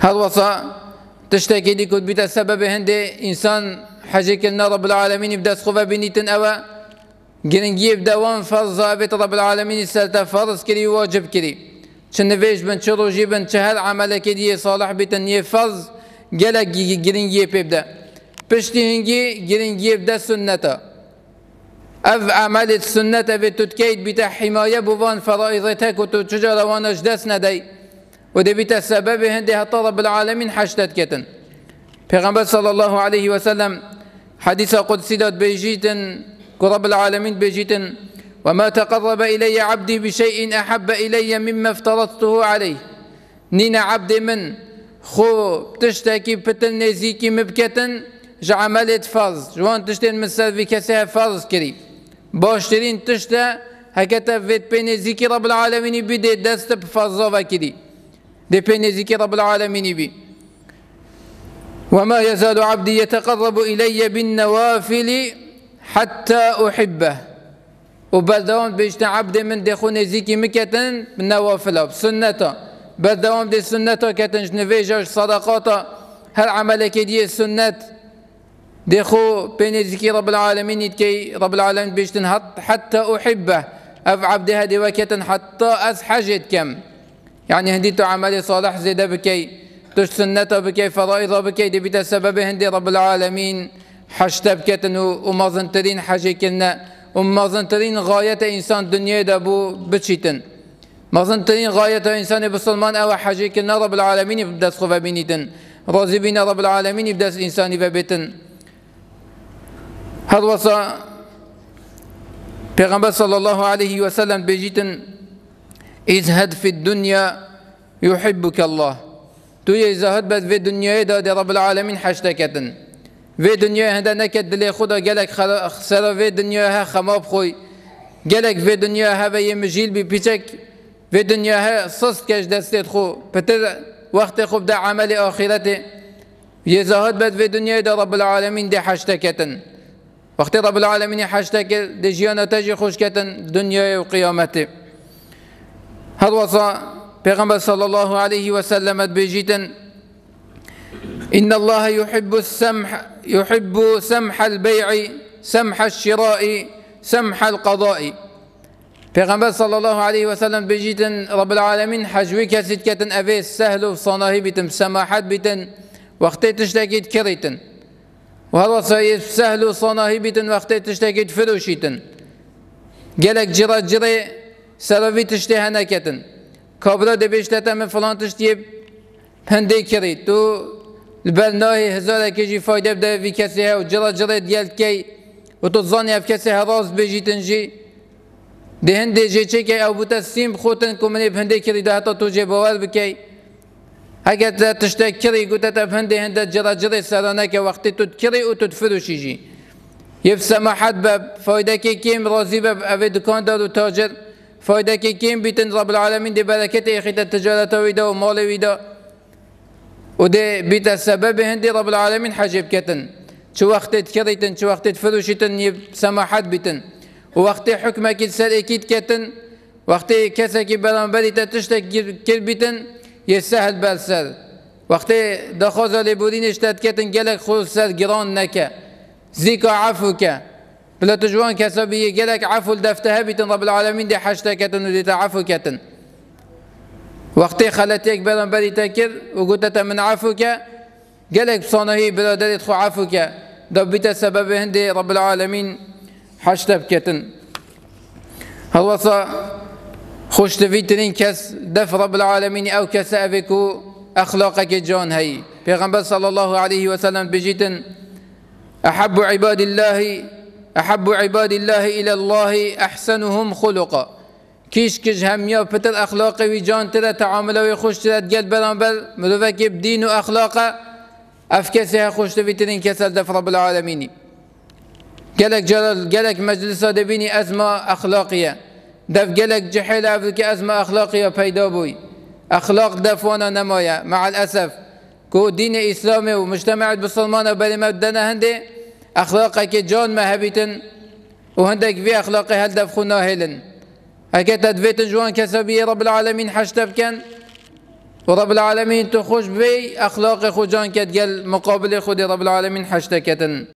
هل وصا تشتكي دي كود بيتا سبب هندي إنسان حاجة لنا رب العالمين يبدأ سخوفا بنيتن أوا جرنجي يبدأ وان فرض بيت رب العالمين يسالتا فرض كري واجب كري شنفيش بن شروجي بن شهر عمل كدي صالح بيتن يفرض جلك جرنجي يبدأ بشتي هنجي جرنجي يبدأ سنته أف أعمال السنة بتتكيد بتا حماية بوان فرائضتك وتشجر وانا جدس ندي وده بتا سبب هندي حتى رب العالمين حشتت كتن پیغمبر صلى الله عليه وسلم حديث قدسي دات بيجيتن رب العالمين بيجيتن وما تقرب إلي عبدي بشيء أحب إلي مما افترضته عليه نين عبد من خو تشتكي بتن نزيكي مبكتن جعملت فرض جوان تشتين من سلفي كسيها فرض كريم باشترين تشتا هكذا فيت بين زيكي رب العالمين بدي دست بفضل كدي دي بين زيكي رب العالمين بي وما يزال عبدي يتقرب إلي بالنوافل حتى أحبه وبدون بيجتا عبد من دخون زيكي مكتن بالنوافل بسنته بدون دي سنته كتن جنفيجاش صدقاته هل عمل كدي السنة دخو بين ذكي رب العالمين كي رب العالمين بيشتن حتى أحبه أف عبد هدي وكتن حتى أسحجت كم يعني هنديتو عملي صالح زيدا بكي تش سنته بكي فرائض بكي دي بتا سبب هندي رب العالمين حشتا بكتن ومازنترين حاجة كنا ومازنترين غاية إنسان دنيا دابو بتشيتن مازنترين غاية إنسان بسلمان أو حاجة كنا رب العالمين يبدأ سخوفا بينيتن راضي بينا رب العالمين يبدأ إنسان فبيتن هذا وصى پیغمبر صلى الله عليه وسلم بيجيتن ازهد في الدنيا يحبك الله تو يزهد بس في الدنيا دا رب العالمين حشتكتن في الدنيا هذا نكد دلي خدا قالك خسر في الدنيا ها خماب خوي قالك في الدنيا ها يمجيل ببيتك في الدنيا ها صص كاش دستيت خو بتر وقت خوب دا عمل آخرته يزهد بس في الدنيا دا رب العالمين دي حشتكتن وقت رب العالمين حشتك دجيانا تجي خوشكتن دنيا وقيامته هذا وصى پیغمبر صلى الله عليه وسلم بيجيتن إن الله يحب سمح البيع سمح الشراء سمح القضاء پیغمبر صلى الله عليه وسلم بيجيتن رب العالمين حجوي كسيت كتن أفيس سهل وصناهي بيتن سماحات بيتن وقت تشتكيت كريتن وهذا صاير سهل وصناهي بيتن وقت تشتكي فروشيتن قالك جرى جري سرفي تشتهي هناكتن كابرا دبيشتتا من فلان تشتيب هندي كري تو البلناهي هزارة كيجي فايدة بدا في كسيها وجرى جري ديال كي وتظني في كسيها راس بيجيتن جي دي هندي جي تشيكي او بوتا سيم خوتن كومني بهندي كري ده حتى توجي بوال بكي هكذا تشتكري قلت تفهندي هند جرى جري سرانك وقت تذكري وتدفروشي جي يفسما حد باب فايدة كيم راضي باب أبي دكان دار وتاجر فايدة كيم بيتن رب العالمين دي بركته يخيط التجارة ويدا ومال ويدا ودي بيت السبب هندي رب العالمين حجب كتن شو وقت تذكريتن شو وقت تفروشيتن يفسما حد بيتن ووقت حكمك السر اكيد كتن وقت كسكي برانبري تشتك كل بيتن يسهل بالسر وقت دخوز لبورين اشتاد كتن جلك خود سر جران نكا زيكا عفوك بلا تجوان كسبي جلك عفو الدفتها بيتن رب العالمين دي حشتا كتن ودي تعفو كتن وقت خلتك بلان بري تكر وقلت من عفوك جلك بصانهي بلا داري تخو عفوك دبيت سبب هندي رب العالمين حشتا بكتن هالوصا خوش تفيترين كس دف رب العالمين أو كس أبكو أخلاقك جان هي پیغمبر صلى الله عليه وسلم بجيتن أحب عباد الله إلى الله أحسنهم خلقا كيش هم يا بتر أخلاقي وجان ترى تعامله ويخش ترى تقل برانبر مروفك بدين وأخلاقه أفكسها خوش تفيترين كس دف رب العالمين قالك مجلسة دبيني أزمة أخلاقية دف قالك جحيل أفريكي أزمة أخلاقية بيدا بوي أخلاق دفوانا نمايا مع الأسف كو دين إسلامي ومجتمع بسلمان وبالي مبدنا هندي أخلاقك جان مهبتن وهندك في أخلاقي هل دفخونا هلن هكذا تدفيت جوان كسبي رب العالمين حشتب كان ورب العالمين تخوش بي أخلاق خو جان كتقل مقابل خود رب العالمين حشتكتن